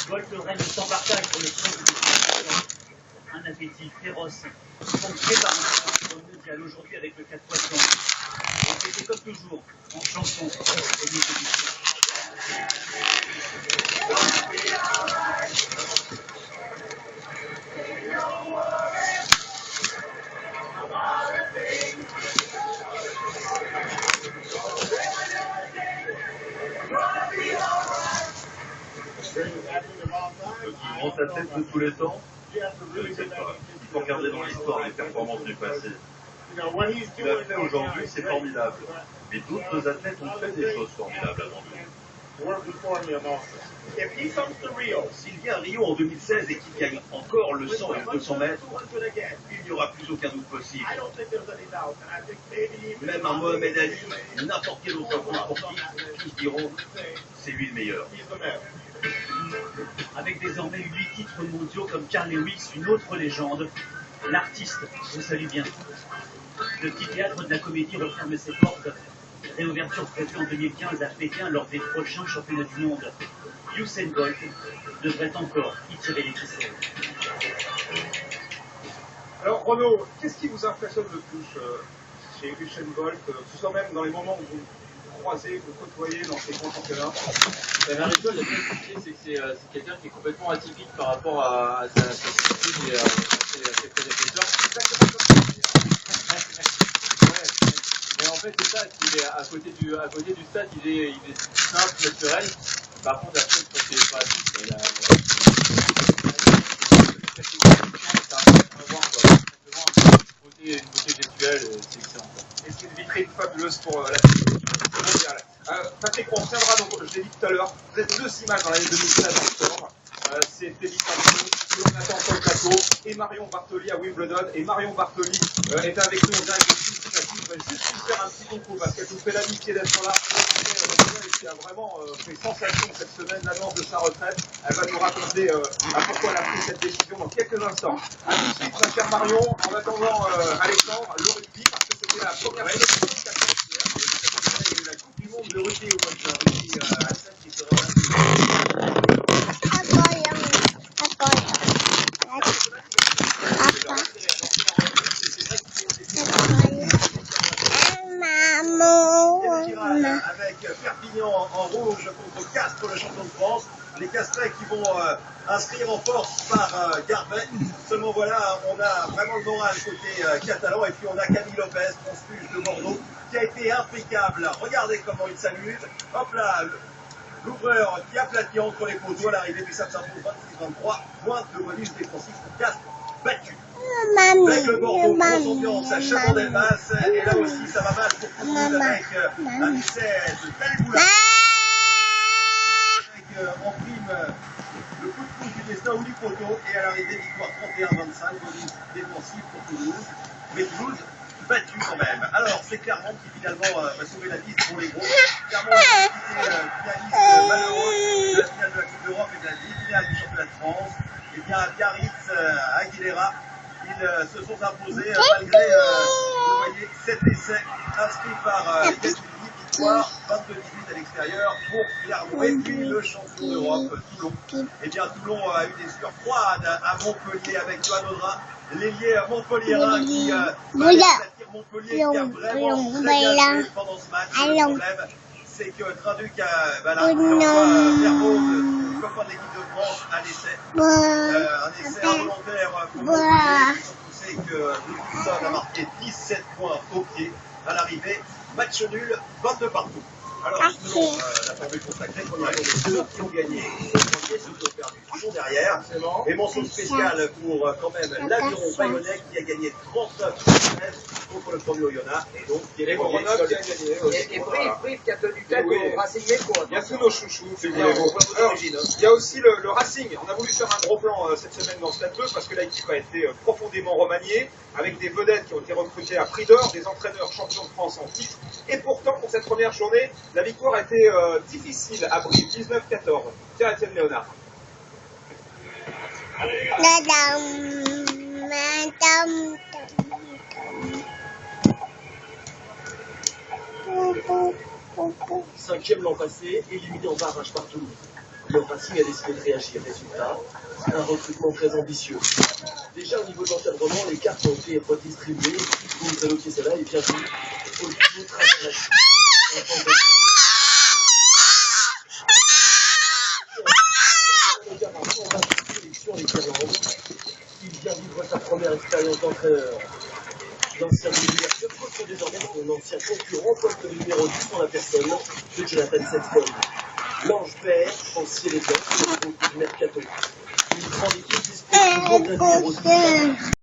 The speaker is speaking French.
Bolt règne sans partage pour le trône de un appétit féroce, ponctué par un trône mondial aujourd'hui avec le 4 poissons. Et c'était comme toujours, en chanson et musique. Le plus grand athlète de tous les temps? Je ne sais pas. Il faut regarder dans l'histoire les performances du passé. Ce qu'il a fait aujourd'hui, c'est formidable. Mais d'autres athlètes ont fait des choses formidables avant lui. S'il vient à Rio en 2016 et qu'il gagne encore le 100 et le 200 mètres, il n'y aura plus aucun doute possible. Même un Mohamed Ali, n'importe quel autre grand sportif, tous diront c'est lui le meilleur. Avec désormais 8 titres mondiaux comme Carl Lewis, une autre légende, l'artiste vous salue bien. Le petit théâtre de la comédie referme ses portes. Réouverture prévue en 2015 à Pékin lors des prochains championnats du monde. Usain Bolt devrait encore y tirer les ficelles. Alors Renaud, qu'est-ce qui vous impressionne le plus chez Usain Bolt, que ce soit même dans les moments où vous croisez, vous côtoyez dans ces grands championnats? La chose, la plus c'est que c'est quelqu'un qui est complètement atypique par rapport à sa discipline et à ses prédécesseurs. Mais en fait, c'est ça, qu'il est à côté du stade, il est simple, naturel. Par contre, après, je crois qu'il est pas une beauté gestuelle, c'est excellent. Et c'est une vitrine fabuleuse pour la technologie mondiale. Patrick, on reviendra, donc, je l'ai dit tout à l'heure, vous êtes deux images dans l'année 2013 en octobre. C'est Teddy Sampson, Jonathan sur le plateau, et Marion Bartoli à Wimbledon. Et Marion Bartoli est avec nous en direct de Cincinnati. Je vais juste lui faire un petit concours parce qu'elle nous fait l'amitié d'être là. Et qui a vraiment fait sensation cette semaine, l'annonce de sa retraite. Elle va nous raconter pourquoi elle a pris cette décision dans quelques instants. A tout de suite, ma chère Marion, en attendant Alexandre, le rugby, parce que c'était la première fois il y a eu la Coupe du Monde de rugby au mois de rugby à 7 qui se avec Perpignan en rouge contre Castres, le champion de France. Les Castrets qui vont inscrire en force par Garbet. Seulement voilà, on a vraiment le moral côté catalan. Et puis on a Camille Lopez, transfuge de Bordeaux, qui a été impeccable. Regardez comment il s'amuse. Hop là, l'ouvreur qui aplatit entre les poteaux à l'arrivée du Sam Sarko 26-23. Pointe de bonus défensif pour Castres battu. Avec le Bordeaux, grosse ambiance à Chabandelmas. Et là aussi, ça va mal pour tout le monde avec un essai de Talboula. Avec en prime le coup de pouce du destin ou du poteau. Et à l'arrivée, victoire 31-25, bonus défensif pour Toulouse. Mais Toulouse battu quand même. Alors, c'est Clermont qui finalement va sauver la piste pour les gros. Clermont a été finaliste malheureux de la finale de la Coupe d'Europe et de la finale du championnat de France. Et bien, Biarritz, Aguilera, ils se sont imposés malgré, vous voyez, 7 essais inscrits par les Catulis. Victoire 22-18 à l'extérieur pour Clermont. Et puis le champion d'Europe, Toulon. Et bien, Toulon a eu des sueurs froides à Montpellier avec Johan Audrin, l'ailier montpelliérain qui Montpellier qui a vraiment très bien joué pendant ce match. Le problème, c'est que Traduc a Clermont, copain de l'équipe de France, à l'essai. Un essai involontaire pour Montpellier. On sait que Wilkinson a marqué 17 points au pied à l'arrivée. Match nul, 22 partout. Alors, selon la formule consacrée, on a les deux qui ont gagné. Ceux qui ont perdu sont derrière. Et mention spéciale pour quand même l'aviron bayonnais qui a gagné 39-13 contre le premier Oyonnax. Et donc, qui est Grenoble qui a gagné. Et Brive qui a tenu tête au Racing Méco. Il y a tous nos chouchous. Alors, il y a aussi le Racing. On a voulu faire un gros plan cette semaine dans Stade Bleu parce que l'équipe a été profondément remaniée avec des vedettes qui ont été recrutées à prix d'or, des entraîneurs champions de France en titre. Et pourtant, pour cette première journée, la victoire a été difficile à Brive, 19-14. Tiens, Étienne Léonard. Cinquième l'an passé, éliminé en barrage par Toulouse. Le Racing a décidé de réagir. Résultat, un recrutement très ambitieux. Déjà au niveau de l'encadrement, les cartes ont été redistribuées. Gonzalo Quesada est bienvenu au duo Traverse. Il vient vivre sa première expérience d'entraîneur. L'ancien de l'ouverture coach désormais son ancien concurrent, poste numéro 10 en la personne de Jonathan Sexton. L'ange vert, Francier les Blancs, le groupe du Mercato. Une grande équipe dispose toujours d'un numéro 10.